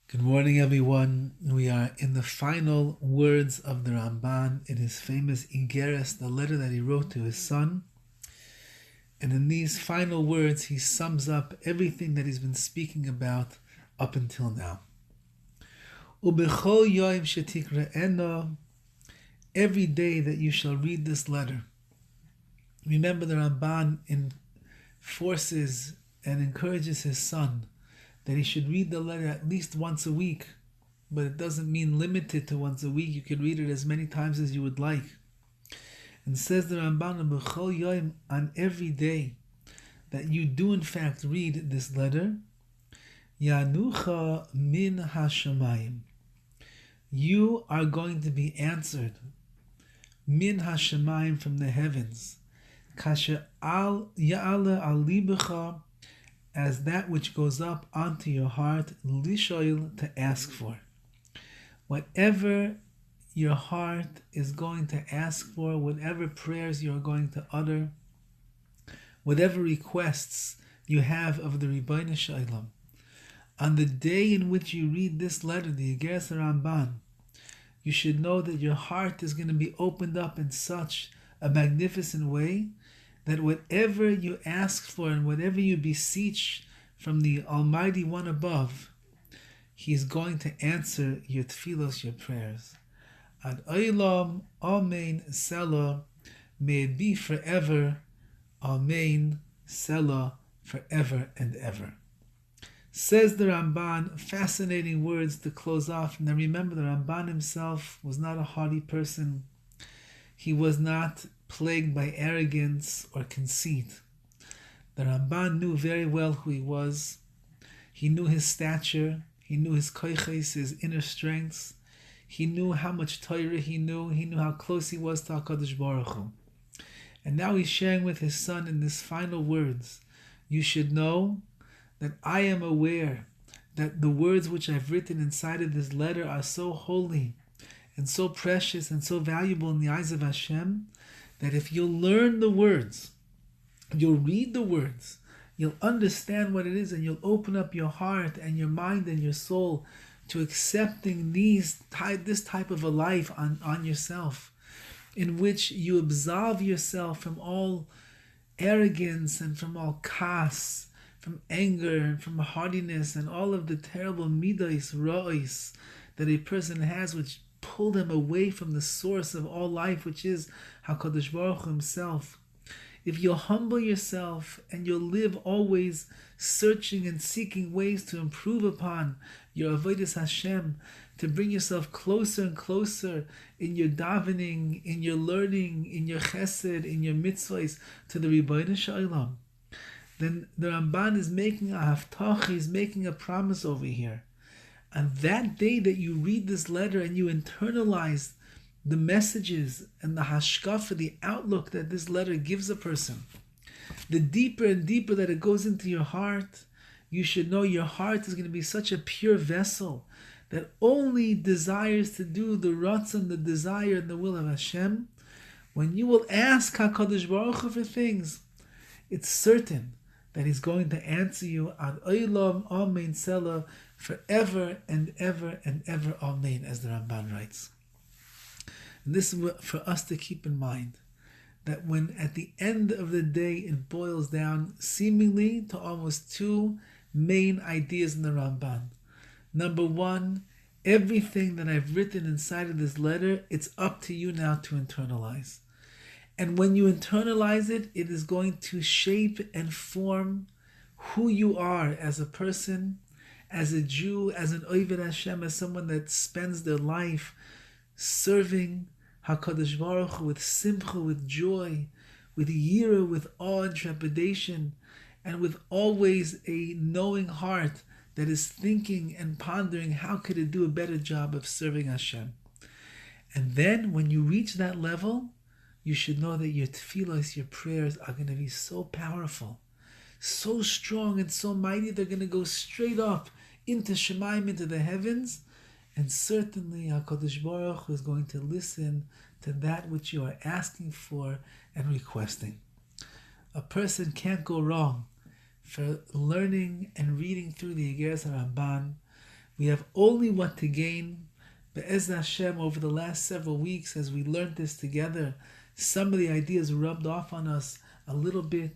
Good morning, everyone. We are in the final words of the Ramban in his famous Iggeres, the letter that he wrote to his son. And in these final words, he sums up everything that he's been speaking about up until now. Ubechol yoim shetikre'eno, every day that you shall read this letter. Remember, the Ramban enforces and encourages his son that he should read the letter at least once a week, but it doesn't mean limited to once a week. You can read it as many times as you would like. And says the Ramban, B'chol Yom, on every day that you do in fact read this letter, Yanucha min hashamayim, you are going to be answered min hashamayim, from the heavens, kasher al ya'ale al libecha, as that which goes up onto your heart, lishoil, to ask for. Whatever your heart is going to ask for, whatever prayers you're going to utter, whatever requests you have of the Ribbono Shel Olam, on the day in which you read this letter, the Iggeres HaRamban, you should know that your heart is going to be opened up in such a magnificent way that whatever you ask for and whatever you beseech from the Almighty One above, He is going to answer your tefillos, your prayers. Ad olam, amen, selah, may it be forever, amen, selah, forever and ever. Says the Ramban, fascinating words to close off. Now remember, the Ramban himself was not a haughty person. He was not plagued by arrogance or conceit. The Ramban knew very well who he was. He knew his stature. He knew his koiches, his inner strengths. He knew how much Torah he knew. He knew how close he was to HaKadosh Baruch Hu. And now he's sharing with his son in these final words, you should know that I am aware that the words which I've written inside of this letter are so holy and so precious and so valuable in the eyes of Hashem, that if you'll learn the words, you'll read the words, you'll understand what it is, and you'll open up your heart and your mind and your soul to accepting this type of a life on yourself, in which you absolve yourself from all arrogance and from all kas, from anger and from haughtiness and all of the terrible midos, ra'is, that a person has, which pull them away from the source of all life, which is HaKadosh Baruch Hu himself. If you'll humble yourself and you'll live always searching and seeking ways to improve upon your avodas Hashem, to bring yourself closer and closer in your davening, in your learning, in your chesed, in your mitzvahs to the Ribbono Shel Olam, then the Ramban is making a haftach, he's making a promise over here. On that day that you read this letter and you internalize the messages and the hashkafa, the outlook that this letter gives a person, the deeper and deeper that it goes into your heart, you should know your heart is going to be such a pure vessel that only desires to do the ratzon, the desire and the will of Hashem. When you will ask HaKadosh Baruch Hu for things, it's certain that He's going to answer you ad olam, amen, selah, forever and ever and ever, amen, as the Ramban writes. And this is for us to keep in mind, that when at the end of the day it boils down seemingly to almost two main ideas in the Ramban. Number one, everything that I've written inside of this letter, it's up to you now to internalize. And when you internalize it, it is going to shape and form who you are as a person, as a Jew, as an Oved Hashem, as someone that spends their life serving HaKadosh Baruch Hu with simcha, with joy, with yira, with awe and trepidation, and with always a knowing heart that is thinking and pondering how could it do a better job of serving Hashem. And then when you reach that level, you should know that your tefillos, your prayers are going to be so powerful, so strong and so mighty, they're going to go straight up into Shemaim, into the heavens, and certainly HaKadosh Baruch Hu is going to listen to that which you are asking for and requesting. A person can't go wrong for learning and reading through the Iggeres HaRamban, We have only what to gain. Be'ez Hashem, over the last several weeks, as we learned this together, some of the ideas rubbed off on us a little bit,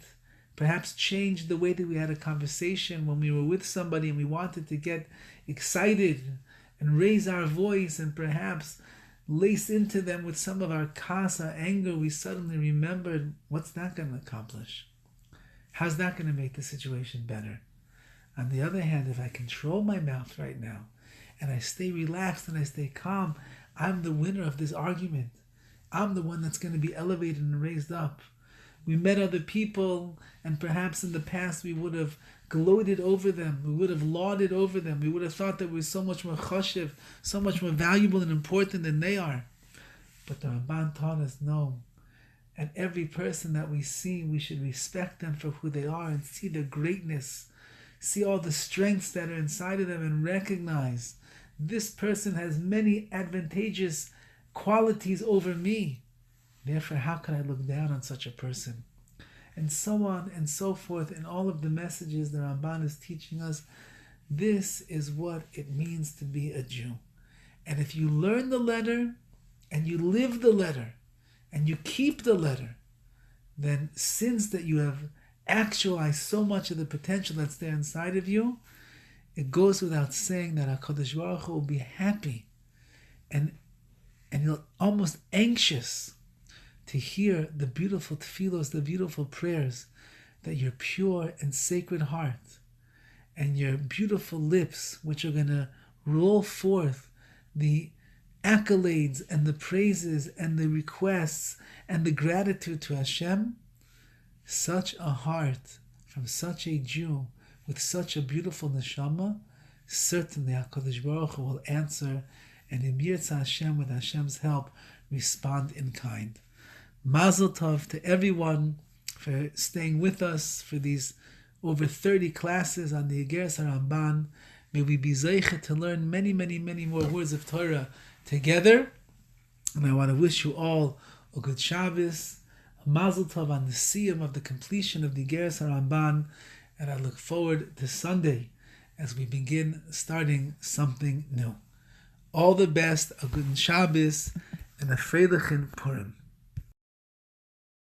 perhaps changed the way that we had a conversation when we were with somebody and we wanted to get excited and raise our voice and perhaps lace into them with some of our kasa, anger. We suddenly remembered, what's that going to accomplish? How's that going to make the situation better? On the other hand, if I control my mouth right now and I stay relaxed and I stay calm, I'm the winner of this argument. I'm the one that's going to be elevated and raised up. We met other people, and perhaps in the past we would have gloated over them. We would have lauded over them. We would have thought that we were so much more choshev, so much more valuable and important than they are. But the Ramban taught us no. And every person that we see, we should respect them for who they are and see their greatness. See all the strengths that are inside of them and recognize this person has many advantageous qualities over me. Therefore, how can I look down on such a person? And so on and so forth. In all of the messages the Ramban is teaching us, this is what it means to be a Jew. And if you learn the letter and you live the letter and you keep the letter, then since that you have actualized so much of the potential that's there inside of you, it goes without saying that HaKadosh Baruch Hu will be happy and you're almost anxious to hear the beautiful tefillos, the beautiful prayers, that your pure and sacred heart and your beautiful lips, which are going to roll forth the accolades and the praises and the requests and the gratitude to Hashem, such a heart from such a Jew with such a beautiful neshama, certainly HaKadosh Baruch Hu will answer, and in Yirtzeh Hashem, with Hashem's help, respond in kind. Mazel tov to everyone for staying with us for these over 30 classes on the Iggeres HaRamban. May we be zeicha to learn many, many, many more words of Torah together. And I want to wish you all a good Shabbos, a Mazel tov on the siyum of the completion of the Iggeres HaRamban. And I look forward to Sunday as we begin starting something new. All the best, a good Shabbos, and a freilichen Purim.